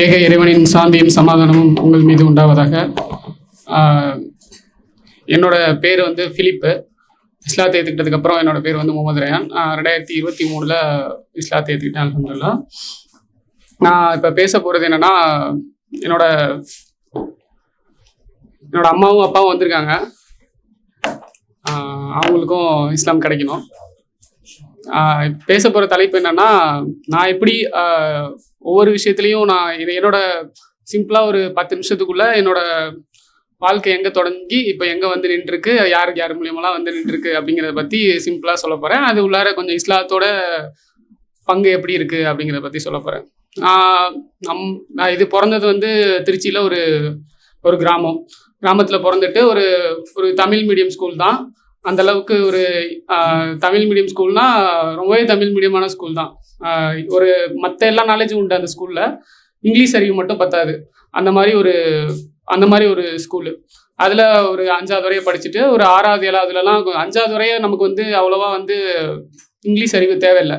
ஏக இறைவனின் சாந்தியும் சமாதானமும் உங்கள் மீது உண்டாவதாக. என்னோட பேர் வந்து ஃபிலிப்பு. இஸ்லாத்தை ஏற்றுக்கிட்டதுக்கப்புறம் என்னோட பேர் வந்து முகமது ரயான். 2023 இஸ்லாத்தை ஏற்றுக்கிட்டேன். அல்ஹம்துலில்லாஹ். நான் இப்போ பேச போகிறது என்னென்னா, என்னோட அம்மாவும் அப்பாவும் வந்திருக்காங்க. அவங்களுக்கும் இஸ்லாம் கிடைக்கணும். பேச போகிற தலைப்பு என்னென்னா, நான் எப்படி ஒவ்வொரு விஷயத்துலையும் நான் என்னோட சிம்பிளாக ஒரு 10 நிமிஷத்துக்குள்ளே என்னோட வாழ்க்கை எங்கே தொடங்கி இப்போ எங்கே வந்து நின்றுருக்கு, யாருக்கு யார் மூலியமெல்லாம் வந்து நின்றுருக்கு அப்படிங்கிறத பற்றி சிம்பிளாக சொல்ல போகிறேன். அது உள்ளார கொஞ்சம் இஸ்லாத்தோட பங்கு எப்படி இருக்குது அப்படிங்கிறத பற்றி சொல்ல போகிறேன். நான் இது பிறந்தது வந்து திருச்சியில் ஒரு கிராமத்தில் பிறந்துட்டு ஒரு தமிழ் மீடியம் ஸ்கூல் தான். அந்தளவுக்கு ஒரு தமிழ் மீடியம் ஸ்கூல்னா ரொம்பவே தமிழ் மீடியமான ஸ்கூல் தான். ஒரு மற்ற எல்லா நாலேஜும் உண்டு அந்த ஸ்கூலில், இங்கிலீஷ் அறிவு மட்டும் பத்தாது. அந்த மாதிரி ஒரு ஸ்கூலு. அதில் ஒரு 5வது வரையை படிச்சுட்டு ஒரு 6வது 7வதுலலாம் 5வது வரைய நமக்கு வந்து அவ்வளோவா வந்து இங்கிலீஷ் அறிவு தேவையில்லை.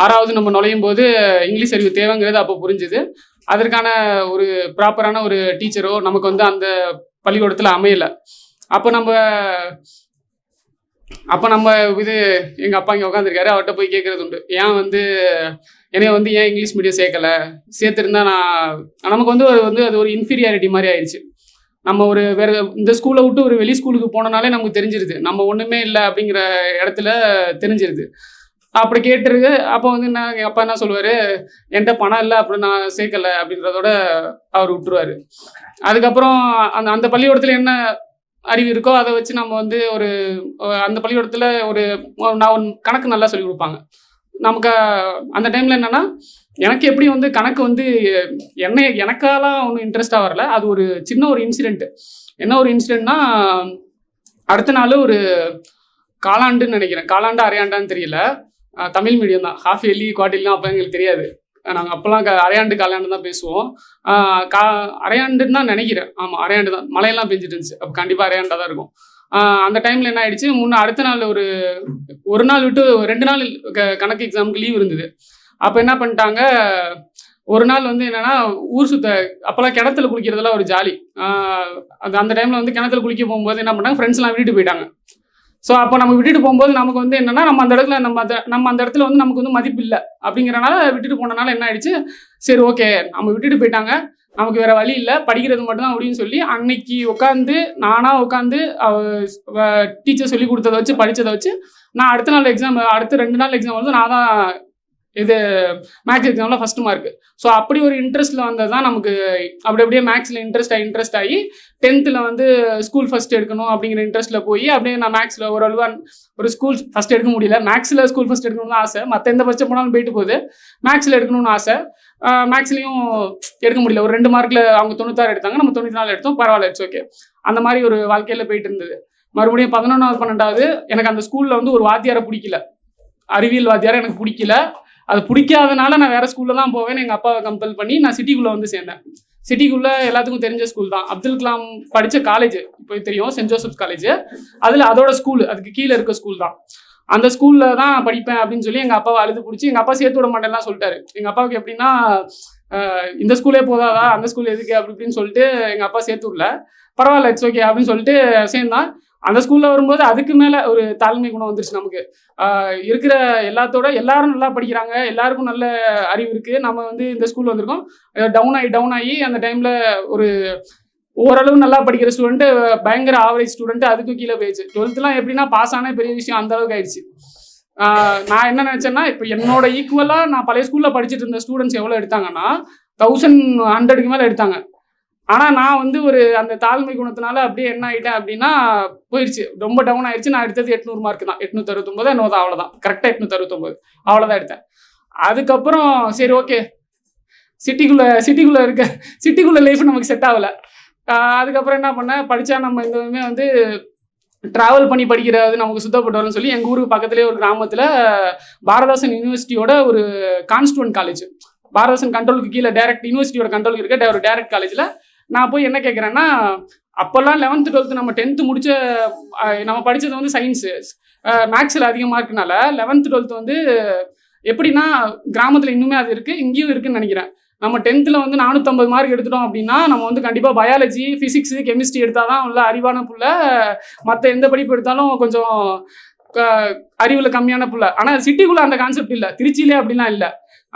6வது நம்ம நுழையும் போது இங்கிலீஷ் அறிவு தேவைங்கிறது அப்போ புரிஞ்சுது. அதற்கான ஒரு ப்ராப்பரான ஒரு டீச்சரோ நமக்கு வந்து அந்த பள்ளிக்கூடத்தில் அமையலை. அப்போ நம்ம இது எங்கள் அப்பா இங்கே உட்காந்துருக்காரு, அவர்கிட்ட போய் கேட்குறது உண்டு, ஏன் வந்து என்னைய வந்து ஏன் இங்கிலீஷ் மீடியம் சேர்த்துருந்தா நமக்கு வந்து அது ஒரு இன்ஃபீரியாரிட்டி மாதிரி ஆயிடுச்சு. நம்ம வேறு இந்த ஸ்கூலை விட்டு ஒரு வெளி ஸ்கூலுக்கு போனனாலே நமக்கு தெரிஞ்சிருது நம்ம ஒன்றுமே இல்லை அப்படிங்கிற இடத்துல தெரிஞ்சிருது. அப்படி கேட்டுருக்கு. அப்போ வந்து எங்கள் அப்பா என்ன சொல்லுவார், என்கிட்ட பணம் இல்லை அப்படி நான் சேர்க்கலை அப்படின்றதோட அவர் விட்டுருவார். அதுக்கப்புறம் அந்த பள்ளிக்கூடத்தில் என்ன அறிவு இருக்கோ அதை வச்சு நம்ம வந்து அந்த பள்ளிக்கூடத்தில் நான் கணக்கு நல்லா சொல்லி கொடுப்பாங்க நமக்கு. அந்த டைமில் என்னென்னா, எனக்கு எப்படி வந்து கணக்கு வந்து எனக்காலாம் ஒன்றும் இன்ட்ரெஸ்டாக வரல. அது ஒரு சின்ன ஒரு இன்சிடெண்ட்டு. என்ன ஒரு இன்சிடெண்ட்னா, அடுத்த நாள் ஒரு காலாண்டுன்னு நினைக்கிறேன், காலாண்டு அரையாண்டான்னு தெரியல, தமிழ் மீடியம் தான், ஹாஃப் இயர்லி குவார்டர்லிலாம் அப்போ எங்களுக்கு தெரியாது. நாங்கள் அப்போல்லாம் அரையாண்டு காலாண்டு தான் பேசுவோம். அரையாண்டுன்னு தான் நினைக்கிறேன். ஆமாம், அரையாண்டு தான். மழையெல்லாம் பெஞ்சிட்டு இருந்துச்சு. அப்போ கண்டிப்பாக அரையாண்டாக தான் இருக்கும். அந்த டைமில் என்ன ஆயிடுச்சு, அடுத்த நாள் ஒரு நாள் விட்டு 2 நாள் கணக்கு எக்ஸாமுக்கு லீவ் இருந்தது. அப்போ என்ன பண்ணிட்டாங்க, ஒரு நாள் வந்து என்னென்னா ஊர் சுத்த, அப்போல்லாம் கிணத்துல குளிக்கிறதுலாம் ஒரு ஜாலி. அந்த டைமில் வந்து கிணத்துல குளிக்க போகும்போது என்ன பண்ணாங்க, ஃப்ரெண்ட்ஸ்லாம் விட்டுட்டு போயிட்டாங்க. ஸோ அப்போ நம்ம விட்டுட்டு போகும்போது நமக்கு வந்து என்னென்னா, நம்ம அந்த இடத்துல வந்து நமக்கு வந்து மதிப்பு இல்லை அப்படிங்கிறனால விட்டுட்டு போனனால என்ன ஆயிடுச்சு, சரி ஓகே நம்ம விட்டுட்டு போயிட்டாங்க, நமக்கு வேறு வழி இல்லை, படிக்கிறது மட்டும்தான் அப்படின்னு சொல்லி அன்னைக்கு நானாக உட்காந்து டீச்சர் சொல்லி கொடுத்ததை வச்சு படித்ததை வச்சு நான் அடுத்த 2 நாள் எக்ஸாம் வந்து நான் தான் மேக்ஸ் எக்ஸாமில் ஃபஸ்ட்டு மார்க்கு. ஸோ அப்படி ஒரு இன்ட்ரெஸ்ட்டில் வந்தது தான் நமக்கு. அப்படியே மேக்ஸில் இன்ட்ரெஸ்ட் ஆகி 10th வந்து ஸ்கூல் ஃபஸ்ட் எடுக்கணும் அப்படிங்கிற இன்ட்ரெஸ்ட்டில் போய் அப்படியே நான் மேக்ஸில் ஒரு ஸ்கூல் ஃபஸ்ட் எடுக்க முடியல. மேக்ஸில் ஸ்கூல் ஃபஸ்ட் எடுக்கணும்னு ஆசை, மற்ற எந்த பட்சம் போனாலும் போயிட்டு போகுது. மேக்ஸில் எடுக்கணும்னு ஆசை, மேக்ஸ்லேயும் எடுக்க முடியல. ஒரு 2 மார்க்கில் அவங்க 96 எடுத்தாங்க, நம்ம 94 எடுத்தோம், பரவாயில்ல, இட்ஸ் ஓகே. அந்த மாதிரி ஒரு வாழ்க்கையில் போயிட்டு இருந்தது. மறுபடியும் 11வது 12வது எனக்கு அந்த ஸ்கூலில் வந்து ஒரு வாத்தியாரை பிடிக்கல, அறிவியல் வாத்தியாரை எனக்கு பிடிக்கல. அது பிடிக்காதனால நான் வேறு ஸ்கூலில் தான் போவேன்னு எங்கள் அப்பாவை கம்பல் பண்ணி நான் சிட்டிக்குள்ளே வந்து சேர்ந்தேன். சிட்டிக்குள்ளே எல்லாத்துக்கும் தெரிஞ்ச ஸ்கூல் தான், அப்துல் கலாம் படித்த காலேஜ் இப்போ தெரியும், சென்ட் ஜோசப்ஸ் காலேஜ். அதோட ஸ்கூல், அதுக்கு கீழே இருக்க ஸ்கூல் தான். அந்த ஸ்கூலில் தான் படிப்பேன் அப்படின்னு சொல்லி எங்கள் அப்பாவை அழுது பிடிச்சி, எங்கள் அப்பா சேர்த்து விட மாட்டேன்லாம் சொல்லிட்டாரு. எங்கள் அப்பாவுக்கு எப்படின்னா, இந்த ஸ்கூலே போதாதா, அந்த ஸ்கூல் எதுக்கு அப்படின்னு சொல்லிட்டு எங்கள் அப்பா சேர்த்து விடல. பரவாயில்ல, இட்ஸ் ஓகே அப்படின்னு சொல்லிட்டு சேர்ந்தான். அந்த ஸ்கூலில் வரும்போது அதுக்கு மேலே ஒரு தாழ்மை குணம் வந்துருச்சு நமக்கு. இருக்கிற எல்லாரும் நல்லா படிக்கிறாங்க, எல்லாருக்கும் நல்ல அறிவு இருக்குது, நம்ம வந்து இந்த ஸ்கூல் வந்திருக்கோம். டவுன் ஆகி அந்த டைமில் ஓரளவு நல்லா படிக்கிற ஸ்டூடெண்ட்டு பயங்கர ஆவரேஜ் ஸ்டூடெண்ட்டு அதுக்கும் கீழே போயிடுச்சு. 12th எப்படின்னா பாஸ் ஆனால் பெரிய விஷயம், அந்த அளவுக்கு ஆயிடுச்சு. நான் என்ன நினச்சேன்னா, இப்போ என்னோட ஈக்குவலாக நான் பழைய ஸ்கூலில் படிச்சுட்டு இருந்த ஸ்டூடெண்ட்ஸ் எவ்வளோ எடுத்தாங்கன்னா 1100க்கு மேலே எடுத்தாங்க. ஆனால் நான் வந்து அந்த தாழ்மை குணத்தினால அப்படியே என்ன ஆகிட்டேன் அப்படின்னா போயிடுச்சு, ரொம்ப டவுன் ஆயிடுச்சு. நான் எடுத்தது 800 மார்க் தான், 869 என்னோட, அவ்வளோதான், கரெக்டாக 869 அவ்வளோதான் எடுத்தேன். அதுக்கப்புறம் சரி ஓகே, சிட்டிக்குள்ளே லைஃப் நமக்கு செட் ஆகலை. அதுக்கப்புறம் என்ன பண்ணேன், படித்தா நம்ம இந்த வந்து ட்ராவல் பண்ணி படிக்கிறது நமக்கு சுத்தப்பட்டு சொல்லி எங்கள் ஊருக்கு பக்கத்துலேயே ஒரு கிராமத்தில் பாரதாசன் யூனிவர்சிட்டியோட ஒரு கான்ஸ்டுவன்ட் காலேஜ், பாரதாசன் கண்ட்ரோலுக்கு கீழே டைரக்ட் யூனிவர்சிட்டியோட கண்ட்ரோலுக்கு இருக்க ஒரு டைரக்ட் காலேஜில் நான் போய் என்ன கேட்குறேன்னா, அப்போல்லாம் 11th 12th நம்ம 10th முடிச்ச நம்ம படித்தது வந்து சயின்ஸு, மேக்ஸில் அதிகமாக இருக்கனால 11th 12th வந்து எப்படின்னா கிராமத்தில் இன்னுமே அது இருக்குது, இங்கேயும் இருக்குதுன்னு நினைக்கிறேன். நம்ம 10th வந்து 450 மார்க் எடுத்துட்டோம் அப்படின்னா நம்ம வந்து கண்டிப்பாக பயாலஜி, ஃபிசிக்ஸ், கெமிஸ்ட்ரி எடுத்தால் தான் உள்ள அறிவான புள்ள. மற்ற எந்த படிப்பு எடுத்தாலும் கொஞ்சம் அறிவில் கம்மியான புள்ள. ஆனால் சிட்டிக்குள்ளே அந்த கான்செப்ட் இல்லை, திருச்சியிலே அப்படிலாம் இல்லை.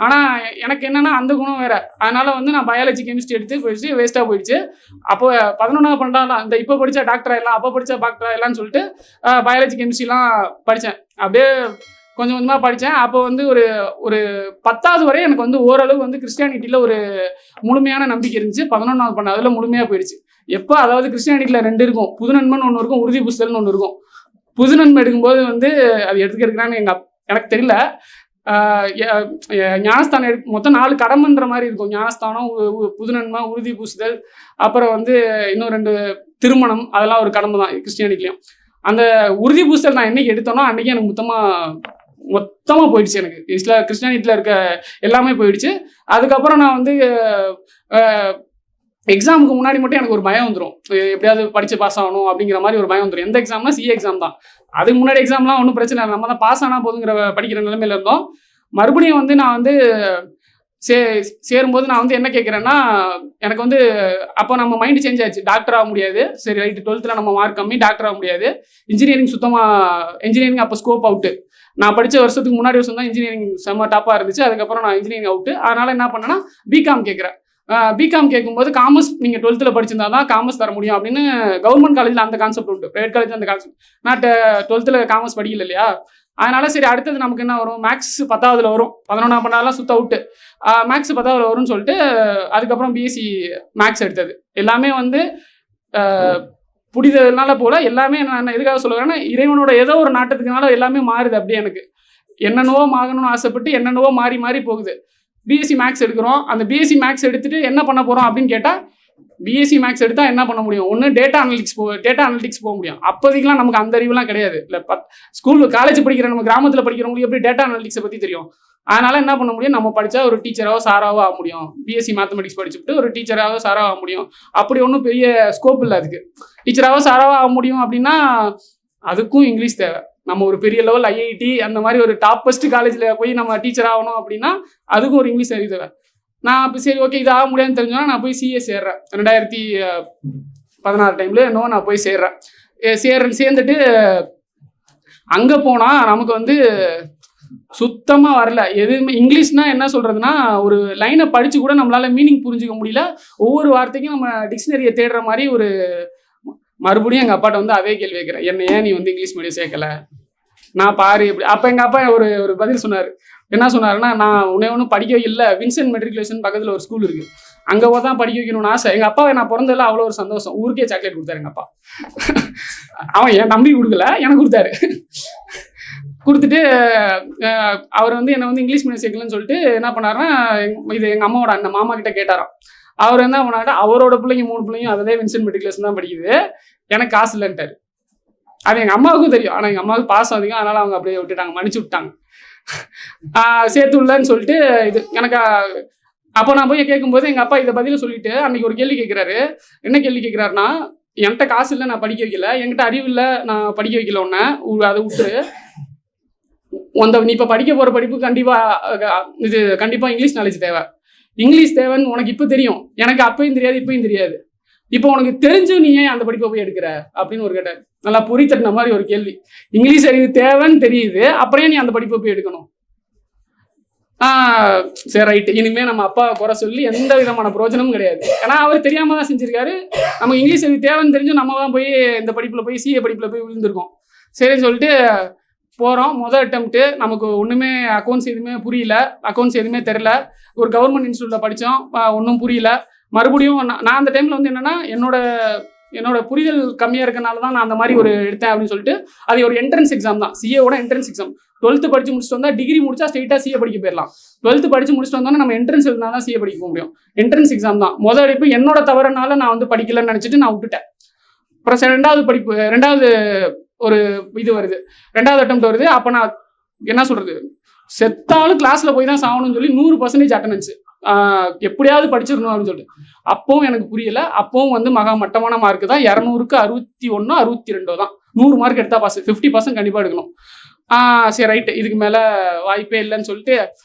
ஆனால் எனக்கு என்னென்னா அந்த குணம் வேறு. அதனால் வந்து நான் பயாலஜி, கெமிஸ்ட்ரி எடுத்து போயிடுச்சு, வேஸ்ட்டாக போயிடுச்சு. அப்போ 11ஆவது 12ஆம் இந்த இப்போ படித்தா டாக்டர் ஆகிடலாம், அப்போ படித்தா டாக்டர் ஆகிடலாம்னு சொல்லிட்டு பயாலஜி, கெமிஸ்ட்ரிலாம் படித்தேன். அப்படியே கொஞ்சம் கொஞ்சமாக படித்தேன். அப்போ வந்து ஒரு 10வது வரை எனக்கு வந்து ஓரளவு வந்து கிறிஸ்டியானிட்டியில் ஒரு முழுமையான நம்பிக்கை இருந்துச்சு. 11ஆவது 12ஆவதுல முழுமையாக போயிடுச்சு. எப்போ அதாவது கிறிஸ்டியானிட்டியில் 2 இருக்கும், புது நண்பன் ஒன்று இருக்கும், உறுதி புஸ்தல்னு ஒன்று இருக்கும். புது நன்மை எடுக்கும்போது வந்து அது எடுக்கிறான்னு எனக்கு தெரியல. ஞானஸ்தானம் மொத்தம் 4 கடமைன்ற மாதிரி இருக்கும். ஞானஸ்தானம், புது நன்மை, உறுதி பூசுதல், அப்புறம் வந்து இன்னும் 2 திருமணம், அதெல்லாம் ஒரு கடமை தான் கிறிஸ்டியானிட்டிலையும். அந்த உறுதி பூசுதல் நான் என்னைக்கு எடுத்தோனோ அன்னைக்கு எனக்கு மொத்தமாக போயிடுச்சு. எனக்கு கிறிஸ்டியானிட்டியில் இருக்க எல்லாமே போயிடுச்சு. அதுக்கப்புறம் நான் வந்து எக்ஸாமுக்கு முன்னாடி மட்டும் எனக்கு ஒரு பயம் வந்துடும், எப்படியாவது படித்து பாஸ் ஆகணும் அப்படிங்கிற மாதிரி ஒரு பயம் வந்துடும். எந்த எக்ஸாம்னா சிஏ எக்ஸாம் தான். அதுக்கு முன்னாடி எக்ஸாம்லாம் ஒன்றும் பிரச்சனை இல்லை, நம்ம தான் பாஸ் ஆனால் போதுங்கிற படிக்கிற நிலைமையில இருந்தோம். மறுபடியும் வந்து நான் வந்து சேரும்போது நான் வந்து என்ன கேட்குறேன்னா, எனக்கு வந்து அப்போ நம்ம மைண்டு சேஞ்ச் ஆச்சு. டாக்டர் ஆக முடியாது, சரி ரைட்டு, 12th நம்ம மார்க் கம்மி, டாக்டர் ஆக முடியாது. இன்ஜினியரிங் அப்போ ஸ்கோப் அவுட்டு. நான் படித்த வருஷத்துக்கு முன்னாடி வருஷம் தான் இன்ஜினியரிங் செம்ம டாப்பாக இருந்துச்சு. அதுக்கப்புறம் நான் இன்ஜினியரிங் அவுட்டு. அதனால் என்ன பண்ணேன்னா பிகாம் கேட்குறேன். பிகாம் கேட்கும்போது காமர்ஸ் நீங்கள் 12th படிச்சிருந்தா தான் காமர்ஸ் தர முடியும் அப்படின்னு கவர்மெண்ட் காலேஜில் அந்த கான்செப்ட் உண்டு, ப்ரைவேட் காலேஜில் அந்த கான்செப்ட். நான் 12th காமர்ஸ் படிக்கல இல்லையா, அதனால சரி அடுத்தது நமக்கு என்ன வரும், மேக்ஸ் 10ஆவதுல வரும். 11ஆம் 12ஆவதுலாம் சுத்த அவுட்டு, மேக்ஸ் 10ஆவதுல வரும்னு சொல்லிட்டு அதுக்கப்புறம் பிஎஸ்சி மேக்ஸ் எடுத்தது. எல்லாமே வந்து புரிதல்னால போல எல்லாமே. நான் எதுக்காக சொல்லுவேன்னா, இறைவனோட ஏதோ ஒரு நாட்டத்துக்குனால எல்லாமே மாறுது. அப்படியே எனக்கு என்னென்னவோ ஆகணும்னு ஆசைப்பட்டு என்னென்னவோ மாறி மாறி போகுது. பிஎஸ்சி மேக்ஸ் எடுக்கிறோம். அந்த பிஎஸ்சி மேக்ஸ் எடுத்துட்டு என்ன பண்ண போகிறோம் அப்படின்னு கேட்டால், பிஎஸ்சி மேக்ஸ் எடுத்தால் என்ன பண்ண முடியும், ஒன்று டேட்டா அனலிட்டிக்ஸ் போக முடியும். அப்போதைக்கெலாம் நமக்கு அந்த அறிவுலாம் கிடையாது. இல்லை காலேஜ் படிக்கிற நம்ம கிராமத்தில் படிக்கிறவங்களுக்கு எப்படி டேட்டா அனலிட்டிக்ஸை பற்றி தெரியும். அதனால் என்ன பண்ண முடியும், நம்ம படித்தா ஒரு டீச்சராகவோ சாராவோ ஆக முடியும். பிஎஸ்சி மேத்தமெட்டிக்ஸ் படிச்சுட்டு ஒரு டீச்சராகவோ சாராவோ ஆக முடியும். அப்படி ஒன்றும் பெரிய ஸ்கோப் இல்லை அதுக்கு. டீச்சராகவோ சாராவோ ஆக முடியும் அப்படின்னா அதுக்கும் இங்கிலீஷ் தேவை. நம்ம ஒரு பெரிய லெவல் ஐஐடி அந்த மாதிரி ஒரு டாப்பஸ்ட் காலேஜில் போய் நம்ம டீச்சர் ஆகணும் அப்படின்னா அதுக்கும் ஒரு இங்கிலீஷ் அறிவு தேவை. நான் இப்போ சரி ஓகே இது ஆக முடியாதுன்னு தெரிஞ்சோன்னா நான் போய் சிஏ சேர்றேன். 2016 டைமில் நான் போய் சேர்ந்துட்டு அங்கே போனால் நமக்கு வந்து சுத்தமாக வரல எதுவுமே. இங்கிலீஷ்னால் என்ன சொல்கிறதுனா, ஒரு லைனை படித்து கூட நம்மளால் மீனிங் புரிஞ்சிக்க முடியல. ஒவ்வொரு வார்த்தைக்கும் நம்ம டிக்ஷனரியை தேடுற மாதிரி ஒரு. மறுபடியும் எங்கள் அப்பாட்ட வந்து அதே கேள்வி வைக்கிறேன், என்ன ஏன் நீ வந்து இங்கிலீஷ் மீடியம் சேர்க்கலை, நான் பாரு எப்படி. அப்போ எங்கள் அப்பா ஒரு பதில் சொன்னார். என்ன சொன்னாருன்னா, நான் ஒன்றும் படிக்க இல்லை, வின்சென்ட் மெட்ரிகுலேஷன் பக்கத்தில் ஒரு ஸ்கூல் இருக்குது, அங்கே தான் படிக்க வைக்கணும்னு ஆசை. எங்கள் அப்பாவை நான் பிறந்ததில் அவ்வளோ ஒரு சந்தோஷம். ஊருக்கே சாக்லேட் கொடுத்தாரு எங்கள் அப்பா. அவன் என் தம்பி கொடுக்கல, எனக்கு கொடுத்தாரு. கொடுத்துட்டு அவர் வந்து என்னை வந்து இங்கிலீஷ் மீடியம் சேர்க்கலன்னு சொல்லிட்டு என்ன பண்ணாருன்னா, இது எங்கள் அம்மாவோட அந்த மாமா கிட்ட கேட்டாராம். அவர் என்ன பண்ணாரு, அவரோட பிள்ளைங்க 3 பிள்ளைங்க அதே வின்சென்ட் மெட்ரிகுலேஷன் தான் படிக்குது, எனக்கு காசு இல்லைன்ட்டாரு. அது எங்கள் அம்மாவுக்கும் தெரியும், ஆனால் எங்கள் அம்மாவுக்கு பாசம் அதிகம், அதனால் அவங்க அப்படியே விட்டுட்டாங்க, மன்னிச்சு விட்டாங்க. சேர்த்து உள்ளன்னு சொல்லிட்டு இது எனக்கு. அப்போ நான் போய் கேட்கும்போது எங்கள் அப்பா இதை பதில சொல்லிட்டு அன்றைக்கி ஒரு கேள்வி கேட்குறாரு. என்ன கேள்வி கேட்குறாருன்னா, என்கிட்ட காசு இல்லை, நான் படிக்க வைக்கல, என்கிட்ட அறிவு இல்லை, நான் படிக்க வைக்கல, ஒன்று அதை விட்டு நீ இப்போ படிக்க போகிற படிப்பு கண்டிப்பாக இங்கிலீஷ் நாலேஜ் தேவை. இங்கிலீஷ் தேவைன்னு உனக்கு இப்போ தெரியும், எனக்கு அப்பயும் தெரியாது, இப்பயும் தெரியாது. இப்போ உனக்கு தெரிஞ்சும் நீ ஏன் அந்த படிப்பை போய் எடுக்கிற அப்படின்னு ஒரு கேட்டார். நல்லா பொறி தட்டின மாதிரி ஒரு கேள்வி. இங்கிலீஷ் அறிவு தேவைன்னு தெரியுது, அப்புறம் நீ அந்த படிப்பை போய் எடுக்கணும். சரி ரைட்டு, இனிமேல் நம்ம அப்பா குறை சொல்லி எந்த விதமான பிரயோஜனமும் கிடையாது. ஏன்னா அவர் தெரியாமல் தான் செஞ்சிருக்காரு. நமக்கு இங்கிலீஷ் அறிவு தேவைன்னு தெரிஞ்சும் நம்ம தான் போய் இந்த படிப்பில் போய் சிஏ படிப்பில் போய் விழுந்திருக்கோம். சரின்னு சொல்லிட்டு போகிறோம். முதல் அட்டெம்ப்ட்டு நமக்கு ஒன்றுமே அக்கௌண்ட்ஸ் எதுவுமே புரியல, அக்கௌண்ட்ஸ் எதுவுமே தெரில. ஒரு கவர்மெண்ட் இன்ஸ்டியூட்டில் படித்தோம், ஒன்றும் புரியல. மறுபடியும் நான் அந்த டைமில் வந்து என்னென்னா, என்னோட புரிதல் கம்மியாக இருக்கனால தான் நான் அந்த மாதிரி ஒரு எடுத்தேன் அப்படின்னு சொல்லிட்டு. அது ஒரு என்ட்ரன்ஸ் எக்ஸாம் தான், சிஏவோட என்ட்ரன்ஸ் எக்ஸாம். 12th படித்து முடிச்சுட்டு வந்தால் டிகிரி முடிச்சா ஸ்ட்ரெயிட்டாக சிஏ படிக்க போயிடலாம். 12th படித்து முடிச்சுட்டு வந்தோன்னா நம்ம என்ட்ரன்ஸ் எழுதினா தான் சிஏ படிக்க முடியும். என்ட்ரன்ஸ் எக்ஸாம் தான் முதல் அடிப்பு. என்னோட தவறுனால நான் வந்து படிக்கலன்னு நினச்சிட்டு நான் விட்டுட்டேன். அப்புறம் ரெண்டாவது ஒரு இது வருது, 2வது அட்டெம்ப்ட் வருது. அப்போ நான் என்ன சொல்கிறது, செத்தாலும் கிளாஸில் போய் தான் சாகணும்னு சொல்லி 100% அட்டண்டன்ஸ் எப்படியாவது படிச்சிடணும் அப்படின்னு சொல்லிட்டு. அப்பவும் எனக்கு புரியல. அப்பவும் வந்து மகா மட்டமான மார்க்கு தான், 200க்கு 61 62 தான். 100 மார்க் எடுத்தால் பாஸ், 50% கண்டிப்பாக எடுக்கணும். சரி ரைட்டு, இதுக்கு மேலே வாய்ப்பே இல்லைன்னு சொல்லிட்டு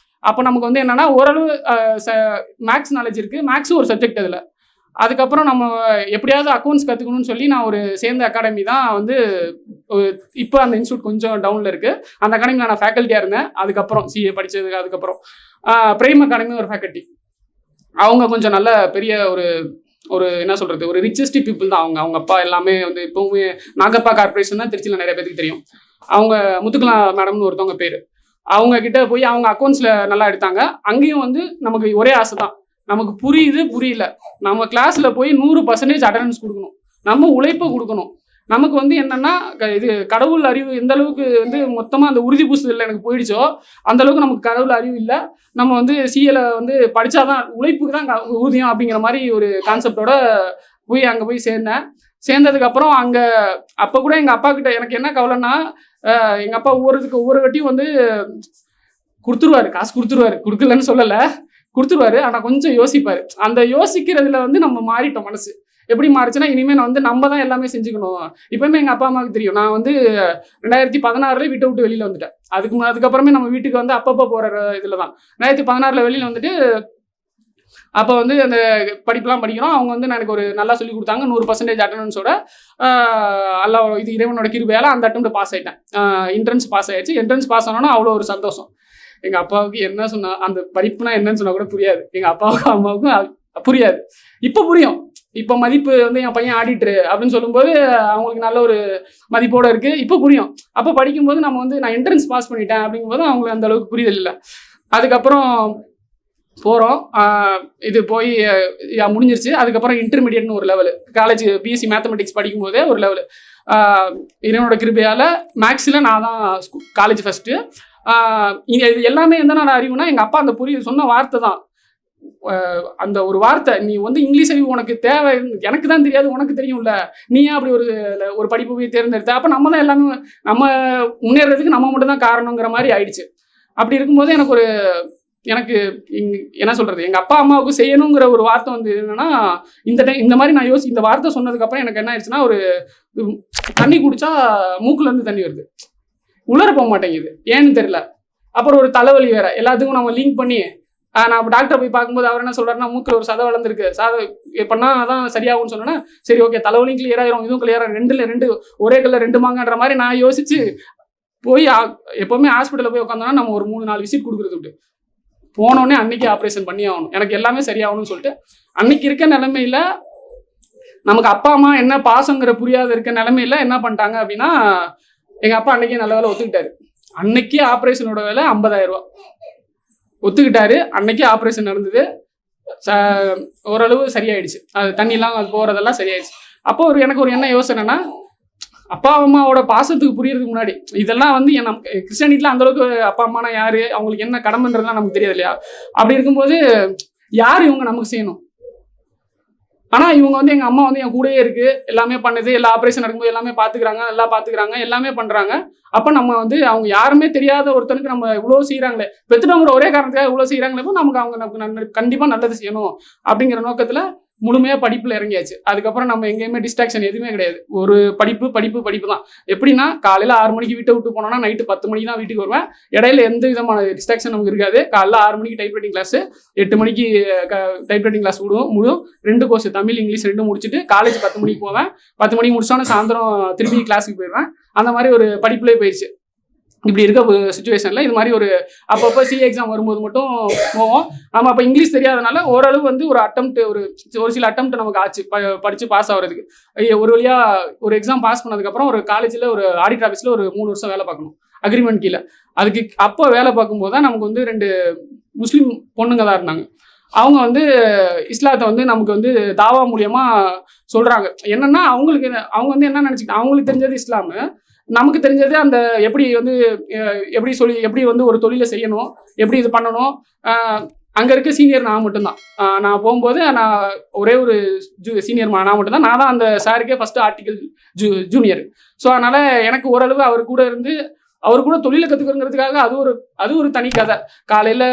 அப்போ நமக்கு வந்து என்னன்னா ஓரளவு மேக்ஸ் நாலேஜ் இருக்குது, மேக்ஸும் ஒரு சப்ஜெக்ட் அதில். அதுக்கப்புறம் நம்ம எப்படியாவது அக்கௌண்ட்ஸ் கற்றுக்கணும்னு சொல்லி நான் ஒரு சேர்ந்த அகாடமி தான் வந்து இப்போ அந்த இன்ஸ்டியூட் கொஞ்சம் டவுனில் இருக்குது. அந்த அகாடமியில் நான் ஃபேக்கல்ட்டியாக இருந்தேன். அதுக்கப்புறம் சிஏ படித்ததுக்கு அதுக்கப்புறம் பிரைம் அகாடமி ஒரு ஃபேக்கல்ட்டி. அவங்க கொஞ்சம் நல்ல பெரிய ஒரு என்ன சொல்கிறது, ஒரு ரிச்சஸ்ட் பீப்புள் தான் அவங்க அப்பா எல்லாமே வந்து இப்போவுமே நாகப்பா கார்பரேஷன் தான் திருச்சியில் நிறைய பேருக்கு தெரியும். அவங்க முத்துக்குலா மேடம்னு ஒருத்தவங்க பேர். அவங்க கிட்ட போய் அவங்க அக்கௌண்ட்ஸில் நல்லா எடுத்தாங்க. அங்கேயும் வந்து நமக்கு ஒரே ஆசை தான், நமக்கு புரியுது புரியல, நம்ம கிளாஸில் போய் 100% அட்டண்டன்ஸ் கொடுக்கணும், நம்ம உழைப்பை கொடுக்கணும். நமக்கு வந்து என்னென்னா இது கடவுள் அறிவு எந்த அளவுக்கு வந்து மொத்தமாக அந்த உறுதி பூசுதலில் எனக்கு போயிடுச்சோ அந்த அளவுக்கு நமக்கு கடவுள் அறிவு இல்லை. நம்ம வந்து சிஏல வந்து படித்தாதான் உழைப்புக்கு தான் ஊதியம் அப்படிங்கிற மாதிரி ஒரு கான்செப்டோட அங்கே போய் சேர்ந்ததுக்கப்புறம் அங்கே அப்போ கூட எங்கள் அப்பா கிட்ட எனக்கு என்ன கவலைன்னா, எங்கள் அப்பா ஒவ்வொரு வாட்டியும் வந்து கொடுத்துருவாரு, காசு கொடுக்கலன்னு சொல்லலை, கொடுத்துருவாரு. ஆனால் கொஞ்சம் யோசிப்பார். அந்த யோசிக்கிறதுல வந்து நம்ம மாறிட்டோம். மனசு எப்படி மாறிச்சுன்னா, இனிமேல் நான் வந்து நம்ம தான் எல்லாமே செஞ்சுக்கணும். இப்போயுமே எங்கள் அப்பா அம்மாவுக்கு தெரியும், நான் வந்து 2016 வீட்டை விட்டு வெளியில் வந்துட்டேன். அதுக்கப்புறமே நம்ம வீட்டுக்கு வந்து அப்பப்போ போகிற இதில் தான் 2016 வெளியில் வந்துட்டு அப்போ வந்து அந்த படிப்புலாம் படிக்கிறோம். அவங்க வந்து எனக்கு ஒரு நல்லா சொல்லி கொடுத்தாங்க. 100% அட்டண்டன்ஸோட எல்லாம் இது இறைவனோட கிருபையால் அந்த அட்டெம்ப்ட் பாஸ் ஆகிட்டேன். என்ட்ரன்ஸ் பாஸ் ஆகிடுச்சு. என்ட்ரன்ஸ் பாஸ் ஆனோன்னா அவ்வளோ ஒரு சந்தோஷம். எங்கள் அப்பாவுக்கு என்ன சொன்னால், அந்த படிப்புனா என்னன்னு சொன்னால் கூட புரியாது. எங்கள் அப்பாவுக்கும் அம்மாவுக்கும் புரியாது. இப்போ புரியும். இப்போ மதிப்பு வந்து என் பையன் ஆடிட்ரு அப்படின்னு சொல்லும்போது அவங்களுக்கு நல்ல ஒரு மதிப்போடு இருக்குது. இப்போ புரியும். அப்போ படிக்கும்போது நம்ம வந்து நான் என்ட்ரன்ஸ் பாஸ் பண்ணிட்டேன் அப்படிங்கும்போது அவங்களுக்கு அந்த அளவுக்கு புரிதல் இல்லை. அதுக்கப்புறம் போகிறோம், இது போய் முடிஞ்சிருச்சு. அதுக்கப்புறம் இன்டர்மீடியட்னு ஒரு லெவலு, காலேஜ் பிஎஸ்சி மேத்தமெட்டிக்ஸ் படிக்கும்போதே ஒரு லெவலு. இறைவனோட கிருபையால் மேக்ஸில் நான் தான் காலேஜ் ஃபஸ்ட்டு. இது எல்லாமே எந்த அறிவுனா, எங்கள் அப்பா அந்த சொன்ன வார்த்தை தான். அந்த ஒரு வார்த்தை, நீ வந்து இங்கிலீஷ் அறிவு உனக்கு தேவை, எனக்கு தான் தெரியாது உனக்கு தெரியும்ல, நீ ஏன் அப்படி ஒரு படிப்பு போய் தேர்ந்தெடுத்த, அப்போ நம்ம தான் எல்லாமே நம்ம முன்னேறதுக்கு நம்ம மட்டும் தான் காரணங்கிற மாதிரி ஆயிடுச்சு. அப்படி இருக்கும்போது எனக்கு என்ன சொல்கிறது, எங்கள் அப்பா அம்மாவுக்கு செய்யணுங்கிற ஒரு வார்த்தை வந்து என்னென்னா, இந்த மாதிரி நான் இந்த வார்த்தை சொன்னதுக்கப்புறம் எனக்கு என்ன ஆயிடுச்சுன்னா, ஒரு தண்ணி குடித்தா மூக்குலேருந்து தண்ணி வருது, உலர போக மாட்டேங்குது, ஏன்னு தெரியல. அப்புறம் ஒரு தலைவலி வேறு, எல்லாத்துக்கும் நம்ம லிங்க் பண்ணி நான் டாக்டரை போய் பார்க்கும்போது அவர் என்ன சொல்கிறாருன்னா, மூக்கில் ஒரு சதை வளர்ந்துருக்கு, பண்ணால் தான் சரியாகும்னு சொன்னேன்னா, சரி ஓகே தலைவலியும் கிளியர் ஆயிரும், இதுவும் கிளியர் ஆகும், 2 ஒரே கல்ல 2 மாங்கன்ற மாதிரி நான் யோசிச்சு போய் எப்போவுமே ஹாஸ்பிட்டலில் போய் உட்காந்தோன்னா நம்ம ஒரு 3-4 விசிட் கொடுக்குறது விட்டு போனோடனே அன்னைக்கு ஆப்ரேஷன் பண்ணி ஆகணும், எனக்கு எல்லாமே சரியாகணும்னு சொல்லிட்டு அன்னைக்கு இருக்க நிலைமையில நமக்கு அப்பா அம்மா என்ன பாசங்கிற புரியாத இருக்க நிலைமையில என்ன பண்ணிட்டாங்க அப்படின்னா, எங்கள் அப்பா அன்னைக்கே நல்ல வேலை ஒத்துக்கிட்டாரு. அன்னைக்கு ஆப்ரேஷனோட வேலை 50,000 ரூபா ஒத்துக்கிட்டாரு. அன்னைக்கு ஆப்ரேஷன் நடந்தது, ஓரளவு சரியாயிடுச்சு. அது தண்ணிலாம் அது போகிறதெல்லாம் சரியாயிடுச்சு. அப்போ எனக்கு ஒரு என்ன யோசனைனா, அப்பா அம்மாவோட பாசத்துக்கு புரியறதுக்கு முன்னாடி இதெல்லாம் வந்து கிறிஸ்டியானிட்டியில் அந்தளவுக்கு அப்பா அம்மானா யார், அவங்களுக்கு என்ன கடமைன்றதுலாம் நமக்கு தெரியாது இல்லையா. அப்படி இருக்கும்போது யார் இவங்க நமக்கு செய்யணும், ஆனால் இவங்க வந்து எங்கள் அம்மா வந்து என் கூடயே இருக்குது, எல்லாமே பண்ணுது, எல்லா ஆப்ரேஷன் நடக்கும்போது எல்லாமே பார்த்துக்கிறாங்க, நல்லா பார்த்துக்கிறாங்க, எல்லாமே பண்ணுறாங்க. அப்போ நம்ம வந்து அவங்க யாருமே தெரியாத ஒருத்தனுக்கு நம்ம இவ்வளோ செய்கிறாங்களே, பெற்றுட்டவங்கிற ஒரே காரணத்துக்காக இவ்வளோ செய்கிறாங்களே, நமக்கு அவங்க கண்டிப்பாக நல்லது செய்யணும் அப்படிங்கிற நோக்கத்தில் முழுமையாக படிப்பில் இறங்கியாச்சு. அதுக்கப்புறம் நம்ம எங்கேயுமே டிஸ்ட்ராக்ஷன் எதுவுமே கிடையாது, ஒரு படிப்பு தான். எப்படின்னா காலையில் 6 மணிக்கு வீட்டை விட்டு போனோன்னா நைட்டு 10 மணிக்கு தான் வீட்டுக்கு வருவேன். இடையில எந்த விதமான டிஸ்ட்ராக்ஷன் நமக்கு இருக்காது. காலைல 6 மணிக்கு டைப்ரைட்டிங் கிளாஸு, 8 மணிக்கு டைப்ரைட்டிங் கிளாஸ் முழு 2 கோர்ஸ் தமிழ் இங்கிலீஷ் 2 முடிச்சுட்டு காலேஜ் 10 மணிக்கு போவேன். 10 மணிக்கு முடிச்சோன்னே சாயந்தரம் திருப்பி கிளாஸுக்கு போயிடுவேன். அந்த மாதிரி ஒரு படிப்புலேயே போயிடுச்சு. இப்படி இருக்க சுச்சுவேஷனில் இது மாதிரி ஒரு அப்பப்போ சிஏ எக்ஸாம் வரும்போது மட்டும் போவோம். நம்ம அப்போ இங்கிலீஷ் தெரியாதனால ஓரளவு வந்து ஒரு சில அட்டெம்ப்ட் நமக்கு ஆச்சு படித்து பாஸ் ஆகிறதுக்கு. ஒரு வழியாக ஒரு எக்ஸாம் பாஸ் பண்ணதுக்கப்புறம் ஒரு காலேஜில் ஒரு ஆடிட் ஆஃபீஸில் ஒரு 3 வருஷம் வேலை பார்க்கணும், அக்ரிமெண்ட் கீழே. அதுக்கு அப்போ வேலை பார்க்கும்போது தான் நமக்கு வந்து 2 முஸ்லீம் பொண்ணுங்க தான் இருந்தாங்க. அவங்க வந்து இஸ்லாத்தை வந்து நமக்கு வந்து தாவா மூலியமாக சொல்கிறாங்க. என்னென்னா அவங்க வந்து என்ன நினச்சிக்கிட்டாங்க, அவங்களுக்கு தெரிஞ்சது இஸ்லாமு, நமக்கு தெரிஞ்சது அந்த எப்படி வந்து ஒரு தொழிலை செய்யணும், எப்படி இது பண்ணணும். அங்கே இருக்க சீனியர் நான் மட்டும்தான். நான் போகும்போது நான் ஒரே ஒரு சீனியர் நான் மட்டும்தான். நான் தான் அந்த சாருக்கே ஃபஸ்ட்டு ஆர்டிக்கல் ஜூனியர். ஸோ அதனால் எனக்கு ஓரளவு அவர் கூட தொழிலை கற்றுக்கிறதுக்காக அது ஒரு தனி கதை. காலையில்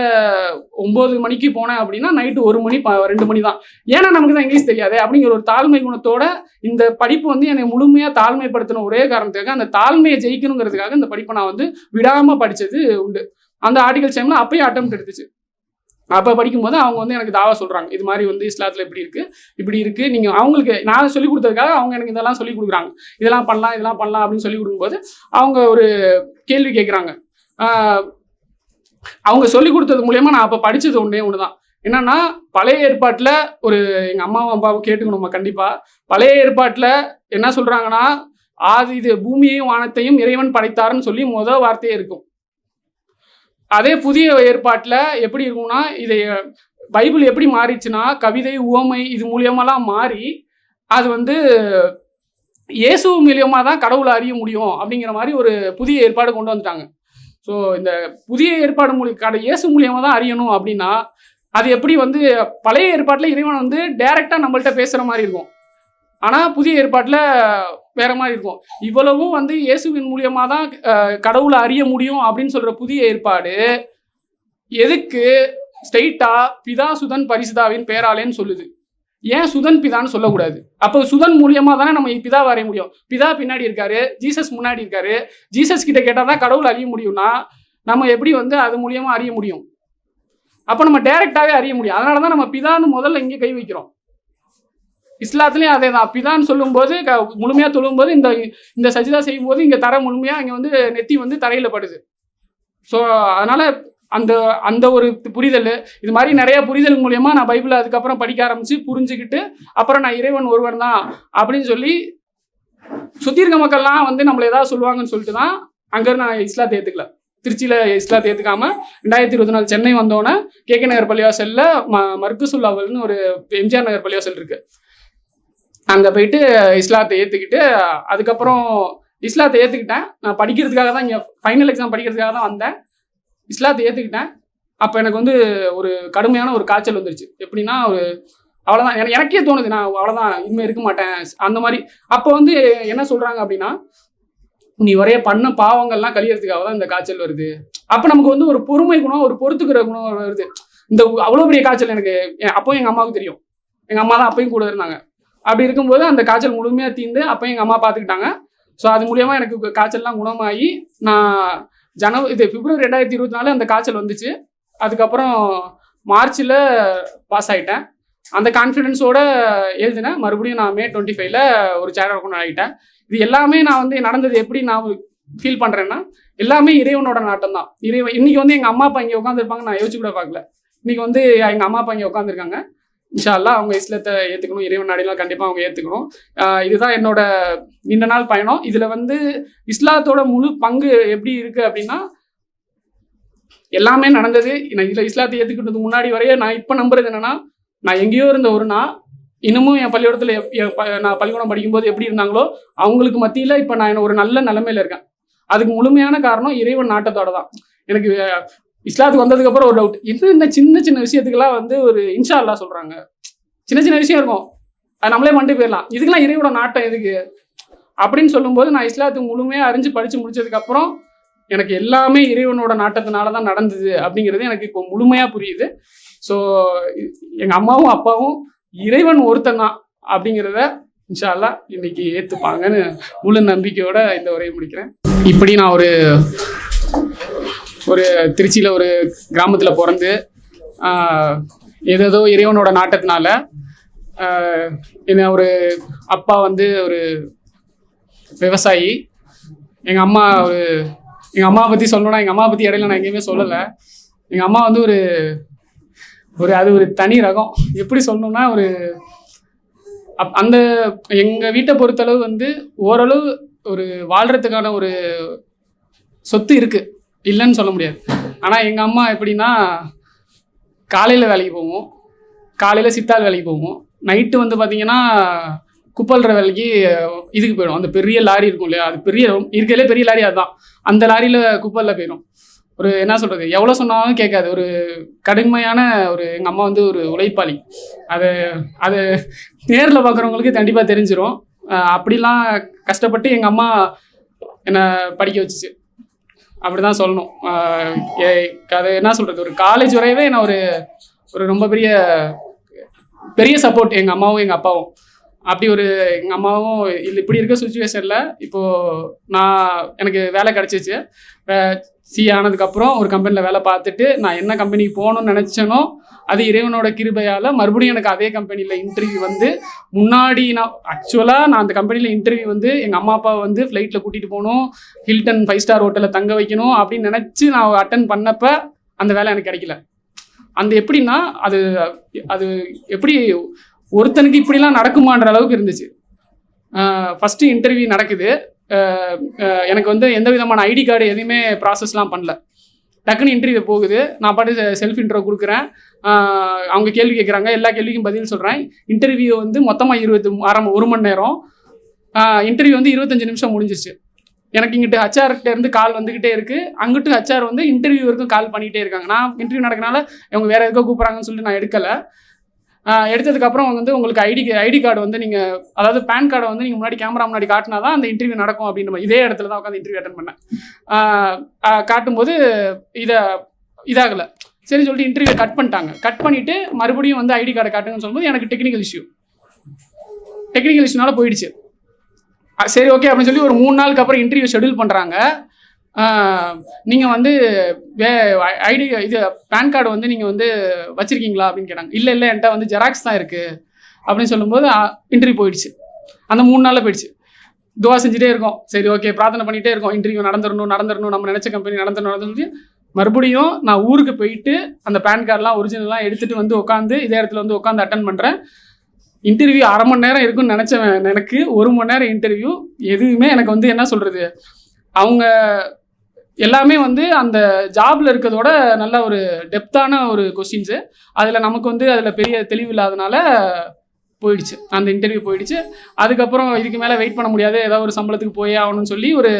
9 மணிக்கு போனேன் அப்படின்னா நைட்டு 1 மணி 2 மணி தான். ஏன்னா நமக்கு தான் இங்கிலீஷ் தெரியாது அப்படிங்கிற ஒரு தாழ்மை குணத்தோட இந்த படிப்பு வந்து என்னை முழுமையாக தாழ்மைப்படுத்தின ஒரே காரணத்துக்காக, அந்த தாழ்மையை ஜெயிக்கணுங்கிறதுக்காக இந்த படிப்பை நான் வந்து விடாமல் படித்தது உண்டு. அந்த ஆர்டிகல்ஸ் டைமில் அப்பயும் அட்டெம்ப்ட் எடுத்துச்சு. அப்போ படிக்கும்போது அவங்க வந்து எனக்கு தாவா சொல்கிறாங்க, இது மாதிரி வந்து இஸ்லாத்தில் இப்படி இருக்குது நீங்கள் அவங்களுக்கு நான் சொல்லிக் கொடுத்ததுக்காக அவங்க எனக்கு இதெல்லாம் சொல்லிக் கொடுக்குறாங்க, இதெல்லாம் பண்ணலாம் அப்படின்னு சொல்லிக் கொடுக்கும்போது அவங்க ஒரு கேள்வி கேட்குறாங்க. அவங்க சொல்லிக் கொடுத்தது மூலயமா நான் அப்போ படித்தது ஒன்று தான். என்னன்னா, பழைய ஏற்பாட்டில் எங்கள் அம்மாவும் அப்பாவும் கேட்டுக்கணுமா கண்டிப்பாக. பழைய ஏற்பாட்டில் என்ன சொல்கிறாங்கன்னா, இது பூமியையும் வானத்தையும் இறைவன் படைத்தாருன்னு சொல்லி முதல் வார்த்தையே இருக்கும். அதே புதிய ஏற்பாட்டில் எப்படி இருக்கும்னா, இதை பைபிள் எப்படி மாறிச்சுன்னா, கவிதை உவமை இது மூலியமாலாம் மாறி அது வந்து இயேசு மூலியமாக தான் கடவுளை அறிய முடியும் அப்படிங்கிற மாதிரி ஒரு புதிய ஏற்பாடு கொண்டு வந்துட்டாங்க. ஸோ இந்த புதிய ஏற்பாடு இயேசு மூலியமாக தான் அறியணும் அப்படின்னா, அது எப்படி வந்து பழைய ஏற்பாட்டில் இறைவன் வந்து டைரெக்டாக நம்மள்கிட்ட பேசுகிற மாதிரி இருக்கும், ஆனால் புதிய ஏற்பாட்டில் வேற மாதிரி இருக்கும். இவ்வளவும் வந்து இயேசுவின் மூலியமாக தான் கடவுளை அறிய முடியும் அப்படின்னு சொல்கிற புதிய ஏற்பாடு எதுக்கு ஸ்ட்ரெயிட்டாக பிதா சுதன் பரிசுதாவின் பேராலேன்னு சொல்லுது? ஏன் சுதன் பிதான்னு சொல்லக்கூடாது? அப்போ சுதன் மூலியமாக தானே நம்ம பிதாவை அறிய முடியும். பிதா பின்னாடி இருக்காரு, ஜீசஸ் முன்னாடி இருக்காரு. ஜீசஸ் கிட்ட கேட்டால் தான் கடவுள் அறிய முடியும்னா நம்ம எப்படி வந்து அது மூலியமாக அறிய முடியும்? அப்போ நம்ம டைரெக்டாகவே அறிய முடியும். அதனால தான் நம்ம பிதான்னு முதல்ல இங்கே கை வைக்கிறோம். இஸ்லாத்துலேயும் அதே தான். பிதான்னு சொல்லும்போது முழுமையாக தொழும்போது இந்த சஜிதா செய்யும்போது இங்கே தர முழுமையாக இங்கே வந்து நெத்தி வந்து தரையில் படுது. ஸோ அதனால் அந்த ஒரு புரிதல், இது மாதிரி நிறைய புரிதல் மூலயமா நான் பைபிளை அதுக்கப்புறம் படிக்க ஆரம்பித்து புரிஞ்சுக்கிட்டு அப்புறம் நான் இறைவன் ஒருவன் தான் அப்படின்னு சொல்லி சுற்றி இருக்க மக்கள்லாம் வந்து நம்மளை ஏதாவது சொல்லுவாங்கன்னு சொல்லிட்டு தான் அங்கேருந்து நான் இஸ்லாத்தை ஏற்றுக்கல. திருச்சியில் இஸ்லாத்தை ஏற்றுக்காமல் 2024 சென்னை வந்தோன்னே KK நகர் பள்ளிவாசலில் மர்கசுல்லாவல்னு ஒரு எம்ஜிஆர் நகர் பள்ளிவாசல் இருக்குது. அங்கே போயிட்டு இஸ்லாத்தை ஏற்றுக்கிட்டு அதுக்கப்புறம் இஸ்லாத்தை ஏற்றுக்கிட்டேன். நான் படிக்கிறதுக்காக தான் இங்கே ஃபைனல் எக்ஸாம் படிக்கிறதுக்காக தான் வந்தேன். இஸ்லாத்தை ஏற்றுக்கிட்டேன். அப்போ எனக்கு வந்து ஒரு கடுமையான ஒரு காய்ச்சல் வந்துருச்சு. எப்படின்னா அவ்வளோதான், எனக்கே தோணுது நான் அவ்வளோதான் இனிமேல் இருக்க மாட்டேன் அந்த மாதிரி. அப்போ வந்து என்ன சொல்கிறாங்க அப்படின்னா, நீ ஒரே பண்ண பாவங்கள்லாம் கழியறதுக்காக தான் இந்த காய்ச்சல் வருது. அப்போ நமக்கு வந்து ஒரு பொறுமை குணம், ஒரு பொறுத்துக்கிற குணம் வருது. இந்த அவ்வளோ பெரிய காய்ச்சல் எனக்கு அப்போயும் எங்கள் அம்மாவுக்கு தெரியும். எங்கள் அம்மா தான் அப்பயும் கூட இருந்தாங்க. அப்படி இருக்கும்போது அந்த காய்ச்சல் முழுமையாக தீர்ந்து அப்போ எங்கள் அம்மா பார்த்துக்கிட்டாங்க. ஸோ அது மூலியமாக எனக்கு காய்ச்சல்லாம் குணமாகி நான் பிப்ரவரி 2024 அந்த காய்ச்சல் வந்துச்சு. அதுக்கப்புறம் மார்ச்சில் பாஸ் ஆகிட்டேன். அந்த கான்ஃபிடென்ஸோடு எழுதினேன். மறுபடியும் நான் May 25 ஒரு சேனல் கொண்டு ஆகிட்டேன். இது எல்லாமே நான் வந்து நடந்தது எப்படி நான் ஃபீல் பண்ணுறேன்னா, எல்லாமே இறைவனோட நாட்டம் தான். இன்னைக்கு வந்து எங்கள் அம்மா அப்பா இங்கே உட்காந்துருப்பாங்க, நான் யோசிச்சு கூட பார்க்கல. இன்னைக்கு வந்து எங்கள் அம்மா அப்பா இங்கே உட்காந்துருக்காங்க. இன்ஷா அல்லாஹ் அவங்க இஸ்லாத்தை ஏற்றுக்கணும், இறைவன் நாடிலாம் கண்டிப்பாக அவங்க ஏற்றுக்கணும். இதுதான் என்னோட நீண்ட நாள் பயணம். இதில் வந்து இஸ்லாத்தோட முழு பங்கு எப்படி இருக்குது அப்படின்னா, எல்லாமே நடந்தது. இதில் இஸ்லாத்தை ஏற்றுக்கிட்டதுக்கு முன்னாடி வரைய நான் இப்போ நம்புறது என்னென்னா, நான் எங்கேயோ இருந்த ஒரு நாள் இன்னமும் என் பள்ளிக்கூடத்தில் நான் பள்ளிக்கூடம் படிக்கும்போது எப்படி இருந்தாங்களோ அவங்களுக்கு மத்தியில் இப்போ நான் ஒரு நல்ல நிலைமையில் இருக்கேன். அதுக்கு முழுமையான காரணம் இறைவன் நாட்டத்தோட தான். எனக்கு இஸ்லாத்துக்கு வந்ததுக்கப்புறம் ஒரு டவுட், இந்த சின்ன சின்ன விஷயத்துக்கெல்லாம் வந்து ஒரு இன்ஷா அல்லாஹ் சொல்கிறாங்க. சின்ன சின்ன விஷயம் இருக்கும், அது நம்மளே மண்டு போயிடலாம். இதுக்கெல்லாம் இறைவனோட நாட்டம் எதுக்கு அப்படின்னு சொல்லும்போது நான் இஸ்லாத்துக்கு முழுமையாக அறிஞ்சு படித்து முடிச்சதுக்கப்புறம் எனக்கு எல்லாமே இறைவனோட நாட்டத்தினால தான் நடந்தது அப்படிங்கிறது எனக்கு இப்போ முழுமையாக புரியுது. ஸோ எங்கள் அம்மாவும் அப்பாவும் இறைவன் ஒருத்தன் தான் அப்படிங்கிறத இன்ஷா அல்லாஹ் இன்னைக்கு ஏற்றுப்பாங்கன்னு முழு நம்பிக்கையோட இந்த உரையை முடிக்கிறேன். இப்படி நான் ஒரு திருச்சியில் ஒரு கிராமத்தில் பிறந்து ஏதோ இறைவனோட நாட்டத்தினால என்ன ஒரு அப்பா வந்து ஒரு விவசாயி. எங்கள் அம்மாவை பற்றி சொல்லணும்னா, எங்கள் அம்மாவை பற்றி இடையில நான் எங்கேயுமே சொல்லலை. எங்கள் அம்மா வந்து அது ஒரு தனி ரகம். எப்படி சொல்லணும்னா, அந்த எங்கள் வீட்டை பொறுத்தளவு வந்து ஓரளவு ஒரு வாழ்கிறதுக்கான ஒரு சொத்து இருக்குது, இல்லைன்னு சொல்ல முடியாது. ஆனால் எங்கள் அம்மா எப்படின்னா, காலையில் வேலைக்கு போவோம், காலையில் சித்தாள் வேலைக்கு போவோம், நைட்டு வந்து பார்த்திங்கன்னா குப்பல்ற வேலைக்கு இதுக்கு போயிடும். அந்த பெரிய லாரி இருக்கும் இல்லையா, அது இருக்கிறதுலே பெரிய லாரி அதுதான். அந்த லாரியில் குப்பலில் போயிடும். என்ன சொல்கிறது, எவ்வளோ சொன்னாலும் கேட்காது. ஒரு கடுமையான எங்கள் அம்மா வந்து ஒரு உழைப்பாளி. அது நேரில் பார்க்குறவங்களுக்கு கண்டிப்பாக தெரிஞ்சிடும். அப்படிலாம் கஷ்டப்பட்டு எங்கள் அம்மா என்னை படிக்க வச்சுச்சு, அப்படி தான் சொல்லணும். அது என்ன சொல்கிறது, ஒரு காலேஜ் வரையவே நான் ஒரு ரொம்ப பெரிய சப்போர்ட் எங்கள் அம்மாவும் எங்கள் அப்பாவும். அப்படி எங்கள் அம்மாவும் இப்படி இருக்க சுச்சுவேஷனில் இப்போது எனக்கு வேலை கிடச்சிச்சு. சிஏ ஆனதுக்கப்புறம் ஒரு கம்பெனியில் வேலை பார்த்துட்டு நான் என்ன கம்பெனிக்கு போகணும்னு நினச்சேனோ அது இறைவனோட கிருபையால் மறுபடியும் எனக்கு அதே கம்பெனியில் இன்டர்வியூ வந்து முன்னாடி நான் அந்த கம்பெனியில் இன்டர்வியூ வந்து எங்கள் அம்மா அப்பா வந்து ஃப்ளைட்டில் கூட்டிகிட்டு போகணும், ஹில்டன் 5 ஸ்டார் ஹோட்டலில் தங்க வைக்கணும் அப்படின்னு நினச்சி நான் அட்டன் பண்ணப்போ அந்த வேலை எனக்கு கிடைக்கல. அந்த எப்படின்னா அது அது எப்படி ஒருத்தனுக்கு இப்படிலாம் நடக்குமான்ற அளவுக்கு இருந்துச்சு. ஃபஸ்ட்டு இன்டர்வியூ நடக்குது. எனக்கு வந்து எந்த விதமான ஐடி கார்டு எதுவுமே ப்ராசஸ்லாம் பண்ணல. டக்குன்னு இன்டர்வியூ போகுது. நான் பாட்டு செல்ஃப் இன்ட்ரோ கொடுக்குறேன். அவங்க கேள்வி கேட்குறாங்க, எல்லா கேள்விக்கும் பதில் சொல்கிறேன். இன்டர்வியூ வந்து மொத்தமாக 1 மணி நேரம். இன்டர்வியூ வந்து 25 நிமிஷம் முடிஞ்சிச்சு. எனக்கு இங்கிட்டு ஹச்ஆர்கிட்ட இருந்து கால் வந்துக்கிட்டே இருக்குது, அங்கிட்டு ஹச்ஆர் வந்து இன்டர்வியூ வரைக்கும் கால் பண்ணிகிட்டே இருக்காங்க. நான் இன்டர்வியூ நடக்கனால இவங்க வேறு எதுக்கோ கூப்பிட்றாங்கன்னு சொல்லிட்டு நான் எடுக்கலை. எடுத்ததுக்கப்புறம் அவங்க வந்து உங்களுக்கு ஐடி கார்டு வந்து நீங்கள், அதாவது பேன் கார்டை வந்து நீங்கள் முன்னாடி கேமரா முன்னாடி காட்டினா தான் அந்த இன்டர்வியூ நடக்கும் அப்படின்ற மாதிரி இதே இடத்துல தான் உட்காந்து இன்டர்வியூ அட்டன் பண்ணேன். காட்டும்போது இதாகலை. சரி சொல்லிட்டு இன்டர்வியூ கட் பண்ணிட்டாங்க. கட் பண்ணிவிட்டு மறுபடியும் வந்து ஐடி கார்டை காட்டுங்கன்னு சொல்லும்போது எனக்கு டெக்னிக்கல் இஷ்யூனால போயிடுச்சு. சரி ஓகே அப்படின்னு சொல்லி ஒரு 3 நாளுக்கு அப்புறம் இன்டர்வியூ ஷெடியூல் பண்ணுறாங்க. நீங்கள் வந்து இது பேன் கார்டு வந்து நீங்கள் வந்து வச்சுருக்கீங்களா அப்படின்னு கேட்டாங்க. இல்லை என்கிட்ட வந்து ஜெராக்ஸ் தான் இருக்குது அப்படின்னு சொல்லும்போது இன்டர்வியூ போயிடுச்சு. அந்த 3 நாளில் போயிடுச்சு. துவா செஞ்சுட்டே இருக்கோம். சரி ஓகே, பிரார்த்தனை பண்ணிகிட்டே இருக்கோம். இன்டர்வியூ நடந்துடணும், நம்ம நினச்ச கம்பெனி நடந்துடணும். மறுபடியும் நான் ஊருக்கு போயிட்டு அந்த பேன் கார்டெலாம் ஒரிஜினல்லாம் எடுத்துகிட்டு வந்து உட்காந்து இதே இடத்துல வந்து உட்காந்து அட்டன் பண்ணுறேன். இன்டர்வியூ 1/2 மணி நேரம் இருக்குன்னு நினச்சவன் எனக்கு 1 மணி நேரம் இன்டர்வியூ. எதுவுமே எனக்கு வந்து என்ன சொல்கிறது, அவங்க எல்லாமே வந்து அந்த ஜாபில் இருக்கிறதோட நல்ல ஒரு டெப்த்தான ஒரு கொஸ்டின்ஸு. அதில் நமக்கு வந்து அதில் பெரிய தெளிவு இல்லாதனால போயிடுச்சு, அந்த இன்டர்வியூ போயிடுச்சு. அதுக்கப்புறம் இதுக்கு மேலே வெயிட் பண்ண முடியாது, ஏதோ ஒரு சம்பளத்துக்கு போயே ஆகணும்னு சொல்லி ஒரு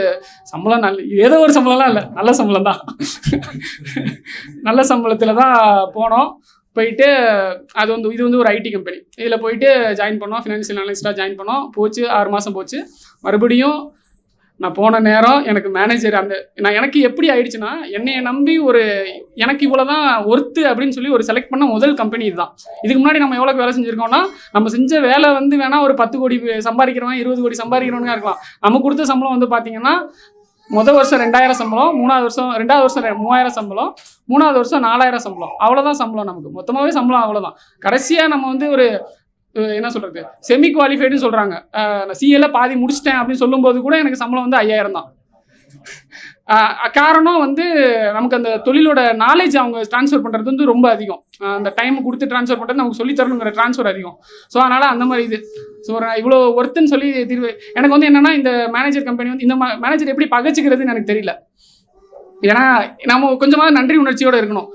சம்பளம் ஏதோ ஒரு சம்பளம்லாம் இல்லை, நல்ல சம்பளம் தான். நல்ல சம்பளத்தில் தான் போனோம். போயிட்டு இது வந்து ஒரு ஐடி கம்பெனி. இதில் போயிட்டு ஜாயின் பண்ணோம், ஃபினான்ஷியல் அனலிஸ்ட்டாக ஜாயின் பண்ணோம். போச்சு 6 மாதம் போச்சு. மறுபடியும் நான் போன நேரம் எனக்கு மேனேஜர் எனக்கு எப்படி ஆயிடுச்சுன்னா, என்னையை நம்பி எனக்கு இவ்வளோதான் ஒர்த்து அப்படின்னு சொல்லி ஒரு செலக்ட் பண்ண முதல் கம்பெனி இதுதான். இதுக்கு முன்னாடி நம்ம எவ்வளோக்கு வேலை செஞ்சுருக்கோம்னா, நம்ம செஞ்ச வேலை வந்து வேணால் ஒரு 10 கோடி சம்பாதிக்கிறவன் 20 கோடி சம்பாதிக்கிறவனுங்க இருக்கலாம். நம்ம கொடுத்த சம்பளம் வந்து பார்த்தீங்கன்னா முதல் வருஷம் 2000 சம்பளம், 2வது வருஷம் 3000 சம்பளம், 3வது வருஷம் 4000 சம்பளம். அவ்வளோதான் சம்பளம் நமக்கு, மொத்தமாகவே சம்பளம் அவ்வளோதான். கடைசியாக நம்ம வந்து ஒரு என்ன சொல்கிறது, செமி குவாலிஃபைடுன்னு சொல்கிறாங்க. நான் சிஏல பாதி முடிச்சிட்டேன் அப்படின்னு சொல்லும்போது கூட எனக்கு சம்பளம் வந்து 5000 தான். காரணம் வந்து நமக்கு அந்த தொழிலோட நாலேஜ் அவங்க ட்ரான்ஸ்ஃபர் பண்ணுறது வந்து ரொம்ப அதிகம். அந்த டைம் கொடுத்து ட்ரான்ஸ்ஃபர் பண்ணுறது நமக்கு சொல்லித்தரணுங்கிற ட்ரான்ஸ்ஃபர் அதிகம். ஸோ அதனால் அந்த மாதிரி ஸோ இவ்வளோ ஒர்த்துன்னு சொல்லி எனக்கு வந்து என்னென்னா, இந்த மேனேஜர் கம்பெனி வந்து இந்த மேனேஜர் எப்படி பகச்சிக்கிறதுன்னு எனக்கு தெரியல. ஏன்னா நம்ம கொஞ்சமாக நன்றி உணர்ச்சியோடு இருக்கணும்.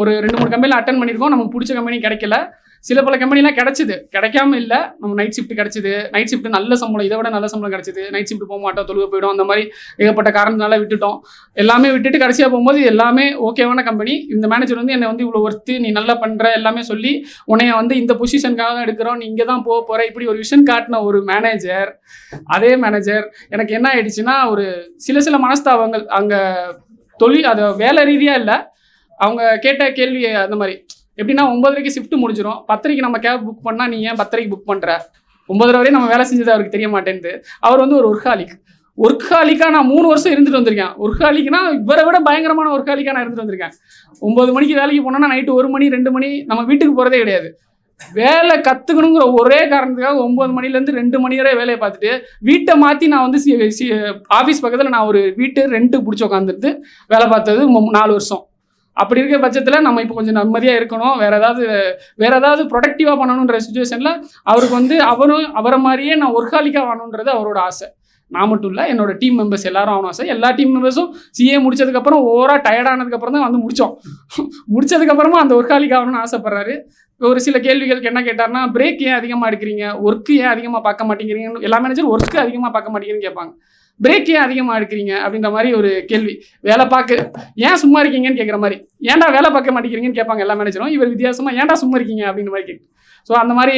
ஒரு 2-3 கம்பெனியில் அட்டன் பண்ணியிருக்கோம், நமக்கு பிடிச்ச கம்பெனி கிடைக்கல. சில பல கம்பெனிலாம் கிடச்சிது, கிடைக்காம இல்லை. நம்ம நைட் ஷிஃப்ட் கிடச்சிது, நைட் ஷிஃப்ட் நல்ல சம்பளம், இதை விட நல்ல சம்பளம் கிடச்சிது. நைட் ஷிஃப்ட் போக மாட்டோம், தொழுக போயிடும், அந்த மாதிரி ஏகப்பட்ட காரணத்தினால விட்டுட்டோம். எல்லாமே விட்டுட்டு கடைசியாக போகும்போது எல்லாமே ஓகேவான கம்பெனி. இந்த மேனேஜர் வந்து என்னை வந்து இவ்வளோ ஒர்த்து, நீ நல்லா பண்ணுற எல்லாமே சொல்லி உன்னைய வந்து இந்த பொசிஷனுக்காக தான் எடுக்கிறோம், நீ இங்கே தான் போகிற, இப்படி ஒரு விஷன் காட்டின ஒரு மேனேஜர். அதே மேனேஜர் எனக்கு என்ன ஆயிடுச்சுன்னா, ஒரு சில மனஸ்தாபங்கள் அங்கே அது வேலை ரீதியாக இல்லை. அவங்க கேட்ட கேள்வி அந்த மாதிரி எப்படின்னா, 9:30 ஷிஃப்ட் முடிஞ்சிடும், 10:00 நம்ம கேப் புக் பண்ணால் நீ ஏன் 10:00 புக் பண்ணுற? 9:30 வரையும் நம்ம வேலை செஞ்சது அவருக்கு தெரிய மாட்டேன்து. அவர் வந்து ஒரு ஒர்க்ஹாலிக்காக நான் 3 வருஷம் இருந்துட்டு வந்திருக்கேன். ஒர்க்ஹாலிக்னா இவரை விட பயங்கரமான ஒர்க்ஹாலிக்காக நான் இருந்துட்டு வந்திருக்கேன். 9 மணிக்கு வேலைக்கு போனோன்னா நைட்டு 1 மணி 2 மணி நம்ம வீட்டுக்கு போகிறதே கிடையாது. வேலை கற்றுக்கணுங்கிற ஒரே காரணத்துக்காக 9 மணிலேருந்து 2 மணி வரை வேலையை பார்த்துட்டு வீட்டை மாற்றி நான் வந்து ஆஃபீஸ் பக்கத்தில் நான் ஒரு வீட்டு ரெண்ட்டு பிடிச்சி உட்காந்துட்டு வேலை பார்த்தது 4 வருஷம். அப்படி இருக்கிற பட்சத்தில் நம்ம இப்போ கொஞ்சம் நிம்மதியாக இருக்கணும், வேறு ஏதாவது ப்ரொடக்டிவாக பண்ணணுன்ற சுச்சுவேஷனில் அவருக்கு வந்து அவரை மாதிரியே நான் ஒர்க்ஹாலிக்காக ஆகணுன்றது அவரோட ஆசை. நான் மட்டும் இல்லை, என்னோட டீம் மெம்பர்ஸ் எல்லாரும் ஆகணும் ஆசை. எல்லா டீம் மெம்பர்ஸும் சிஏ முடிச்சதுக்கப்புறம் ஓவராக டயர்டானதுக்கப்புறம் தான் வந்து முடிச்சதுக்கப்புறமா அந்த ஒர்க்ஹாலிக் ஆகணும்னு ஆசைப்படுறாரு. ஒரு சில கேள்விகளுக்கு என்ன கேட்டார்னா, பிரேக் ஏன் அதிகமாக எடுக்கிறீங்க, ஒர்க்கு ஏன் அதிகமாக பார்க்க மாட்டேங்கிறீங்க, எல்லா மேனேஜரும் ஒர்க்கு அதிகமாக பார்க்க மாட்டேங்கிறீங்கன்னு கேட்பாங்க. பிரேக் ஏன் அதிகமாக எடுக்கிறீங்க அப்படின்ற மாதிரி ஒரு கேள்வி. வேலை ஏன் சும்மா இருக்கீங்கன்னு கேட்குற மாதிரி, ஏன்டா வேலை பார்க்க மாட்டேங்கிறீங்கன்னு கேட்பாங்க எல்லா மேனேஜரும். இவர் வித்தியாசமாக ஏன்டா சும்மா இருக்கீங்க அப்படின்ற மாதிரி கேட்கு. ஸோ அந்த மாதிரி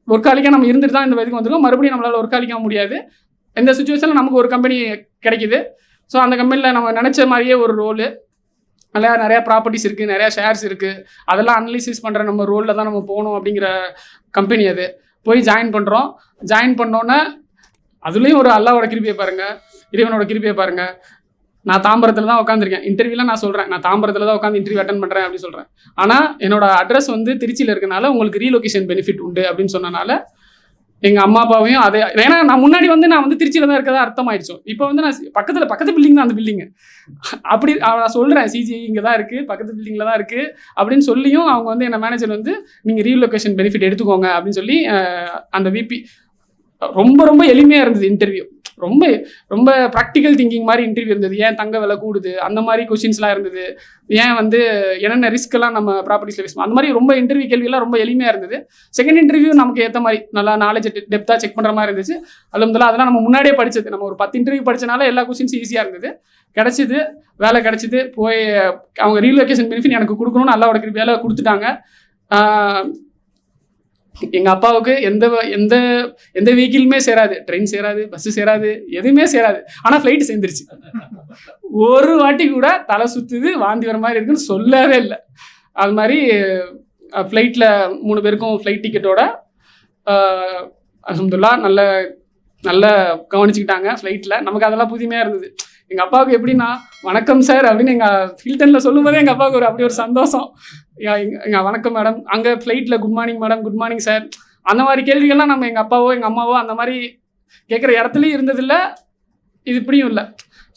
ஒர்க்காலிக்காக நம்ம இருந்துட்டு தான் இந்த வயதுக்கு வந்துருக்கோம். மறுபடியும் நம்மளால் ஒர்க்காலிக்க முடியாது. இந்த சுச்சுவேஷனில் நமக்கு ஒரு கம்பெனி கிடைக்கிது. ஸோ அந்த கம்பெனியில் நம்ம நினச்ச மாதிரியே ஒரு ரோலு, நிறையா ப்ராப்பர்ட்டிஸ் இருக்குது, நிறையா ஷேர்ஸ் இருக்குது, அதெல்லாம் அனலிசிஸ் பண்ணுற நம்ம ரோலில் தான் நம்ம போகணும் அப்படிங்கிற கம்பெனி அது. போய் ஜாயின் பண்ணுறோம். ஜாயின் பண்ணோன்னே அதுலேயும் ஒரு அல்லாவோட கிருபியை பாருங்கள், இறைவனோட கிருபியை பாருங்கள். நான் தாம்பரத்தில் தான் உட்காந்துருக்கேன். இன்டர்வியூலாம் நான் சொல்கிறேன், நான் தாம்பரத்தில் தான் உட்காந்து இன்டர்வியூ அட்டன் பண்ணுறேன் அப்படின்னு சொல்கிறேன். ஆனால் என்னோட அட்ரஸ் வந்து திருச்சியில் இருக்கனால உங்களுக்கு ரீலொகேஷன் பெனிஃபிட் உண்டு அப்படின்னு சொன்னனால எங்கள் அம்மா அப்பாவையும் அதே, ஏன்னா நான் முன்னாடி வந்து நான் வந்து திருச்சியில் தான் இருக்கதா அர்த்தமாயிடுச்சோம். இப்போ வந்து நான் பக்கத்து பில்டிங் தான் அந்த பில்டிங்கு. அப்படி நான் சொல்கிறேன் சிஜிஐ இங்கே தான் இருக்குது, பக்கத்து பில்டிங்கில் தான் இருக்குது அப்படின்னு சொல்லியும் அவங்க வந்து என்ன மேனேஜர் வந்து நீங்கள் ரீலொகேஷன் பெனிஃபிட் எடுத்துக்கோங்க அப்படின்னு சொல்லி அந்த விபி ரொம்ப ரொம்ப எளிமையாக இருந்தது இன்டர்வியூ. ரொம்ப ரொம்ப ப்ராக்டிக்கல் திங்கிங் மாதிரி இன்டர்வியூ இருந்தது. ஏன் தங்க விலை கூடுது அந்த மாதிரி கொஸ்டின்ஸ்லாம் இருந்தது. ஏன் வந்து என்னென்ன ரிஸ்க்கெல்லாம் நம்ம ப்ராப்பர்ட்டிஸில் ஃபேஸ் அந்த மாதிரி ரொம்ப இன்டர்வியூ கேள்வியெல்லாம் ரொம்ப எளிமையாக இருந்தது. செகண்ட் இன்டர்வியூ நமக்கு ஏற்ற மாதிரி நல்லா நாலேஜ் டெப்த்தாக செக் பண்ணுற மாதிரி இருந்துச்சு. அல்ஹம்துலில்லாஹ் அதெல்லாம் நம்ம முன்னாடியே படிச்சது. நம்ம ஒரு 10 இன்டர்வியூ படிச்சனால எல்லா கொஸ்டின்ஸும் ஈஸியாக இருந்தது. கிடச்சிது, வேலை கிடச்சிது. போய் அவங்க ரீலொகேஷன் பெனிஃபிட் எனக்கு கொடுக்கணும்னு அல்லாஹ்வோட வேலை கொடுத்துட்டாங்க. எங்கள் அப்பாவுக்கு எந்த எந்த எந்த வெஹிக்கிளுமே சேராது, ட்ரெயின் சேராது, பஸ்ஸு சேராது, எதுவுமே சேராது. ஆனால் ஃப்ளைட்டு சேர்ந்துருச்சு. ஒரு வாட்டி கூட தலை சுற்றுது, வாந்தி வர மாதிரி இருக்குன்னு சொல்லவே இல்லை. அது மாதிரி ஃப்ளைட்டில் 3 பேருக்கும் ஃப்ளைட் டிக்கெட்டோட அல்ஹம்துலில்லாஹ் நல்ல நல்ல கவனிச்சுக்கிட்டாங்க ஃப்ளைட்டில். நமக்கு அதெல்லாம் புதுமையாக இருந்தது. எங்கள் அப்பாவுக்கு எப்படின்னா வணக்கம் சார் அப்படின்னு எங்கள் ஹில்டனில் சொல்லும்போதே எங்கள் அப்பாவுக்கு அப்படி ஒரு சந்தோஷம். எங்கள் வணக்கம் மேடம், அங்கே ஃப்ளைட்டில் good morning madam, good morning sir, அந்த மாதிரி கேள்விகள்லாம் நம்ம எங்கள் அப்பாவோ எங்கள் அம்மாவோ அந்த மாதிரி கேட்குற இடத்துலையும் இருந்ததில்லை, இது இப்படியும் இல்லை.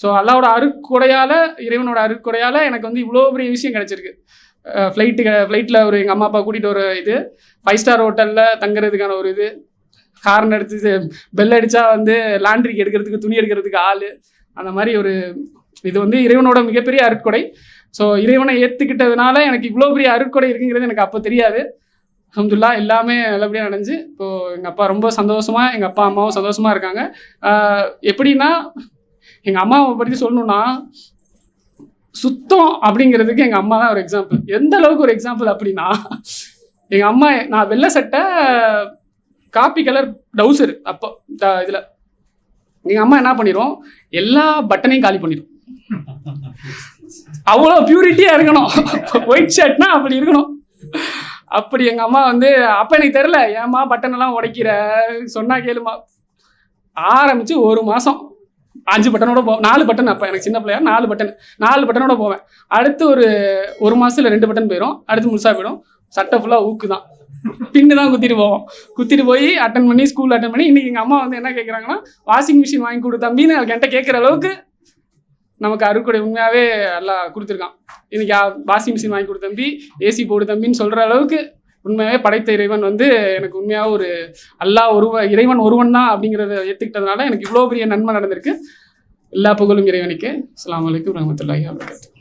ஸோ அல்லாவோட அருட்கொடையால், இறைவனோட அருட்கொடையால் எனக்கு வந்து இவ்வளோ பெரிய விஷயம் கிடச்சிருக்கு. ஃப்ளைட்டில் ஒரு எங்கள் அம்மா அப்பா கூட்டிகிட்டு ஒரு இது, 5 ஸ்டார் ஹோட்டலில் தங்குறதுக்கான ஒரு இது, ஹார்ன் அடிச்சு பெல் அடித்தா வந்து லாண்ட்ரிக்கு எடுக்கிறதுக்கு, துணி எடுக்கிறதுக்கு ஆள், அந்த மாதிரி ஒரு இது வந்து இறைவனோட மிகப்பெரிய அருட்கொடை. ஸோ இறைவனை ஏற்றுக்கிட்டதுனால எனக்கு இவ்வளோ பெரிய அருட்கொடை இருக்குங்கிறது எனக்கு அப்போ தெரியாது. அல்ஹம்துலில்லாஹ் எல்லாமே நல்லபடியாக நடந்துச்சு. இப்போது எங்கள் அப்பா ரொம்ப சந்தோஷமாக, எங்கள் அப்பா அம்மாவும் சந்தோஷமாக இருக்காங்க. எப்படின்னா எங்கள் அம்மாவை பற்றி சொல்லணுன்னா சுத்தம் அப்படிங்கிறதுக்கு எங்கள் அம்மா தான் ஒரு எக்ஸாம்பிள். எந்த அளவுக்கு ஒரு எக்ஸாம்பிள் அப்படின்னா, எங்கள் அம்மா நான் வெள்ளை சட்டை காப்பி கலர் டவுசர் அப்போ இதில் எங்கள் அம்மா என்ன பண்ணிடும், எல்லா பட்டனையும் காலி பண்ணிடும். அவ்வளோ பியூரிட்டியாக இருக்கணும். ஒயிட் ஷர்ட்னா அப்படி இருக்கணும். அப்படி எங்கள் அம்மா வந்து அப்போ எனக்கு தெரில, ஏம்மா பட்டனெல்லாம் உடைக்கிற சொன்னா கேளுமா, ஆரம்பித்து 1 மாதம் 5 பட்டனோட 4 பட்டன். அப்போ எனக்கு சின்ன பிள்ளையா 4 பட்டனோட போவேன். அடுத்து ஒரு மாதத்தில் 2 பட்டன் போயிடும், அடுத்து முழுசாக போயிடும். சட்டை ஃபுல்லாக ஊக்கு தான், பின்னு தான் குத்திட்டு போய் அட்டன் பண்ணி ஸ்கூல் அட்டன் பண்ணி. இன்றைக்கி எங்கள் அம்மா வந்து என்ன கேட்குறாங்கன்னா, வாஷிங் மிஷின் வாங்கி கொடு தம்பின்னு என்கிட்ட கேட்குற அளவுக்கு நமக்கு அருட்கொடை உண்மையாகவே எல்லாம் கொடுத்துருக்கான். இன்றைக்கி வாஷிங் மிஷின் வாங்கி கொடு தம்பி, ஏசி போடு தம்பின்னு சொல்கிற அளவுக்கு உண்மையாகவே படைத்த இறைவன் வந்து எனக்கு உண்மையாக ஒரு இறைவன் ஒருவன் தான் அப்படிங்கிறத ஏற்றுக்கிட்டதுனால எனக்கு இவ்வளோ பெரிய நன்மை நடந்திருக்கு. எல்லா புகழும் இறைவனுக்கு. அஸ்ஸலாமு அலைக்கும் வரஹ்மத்துல்லாஹி வபரகாத்துஹு.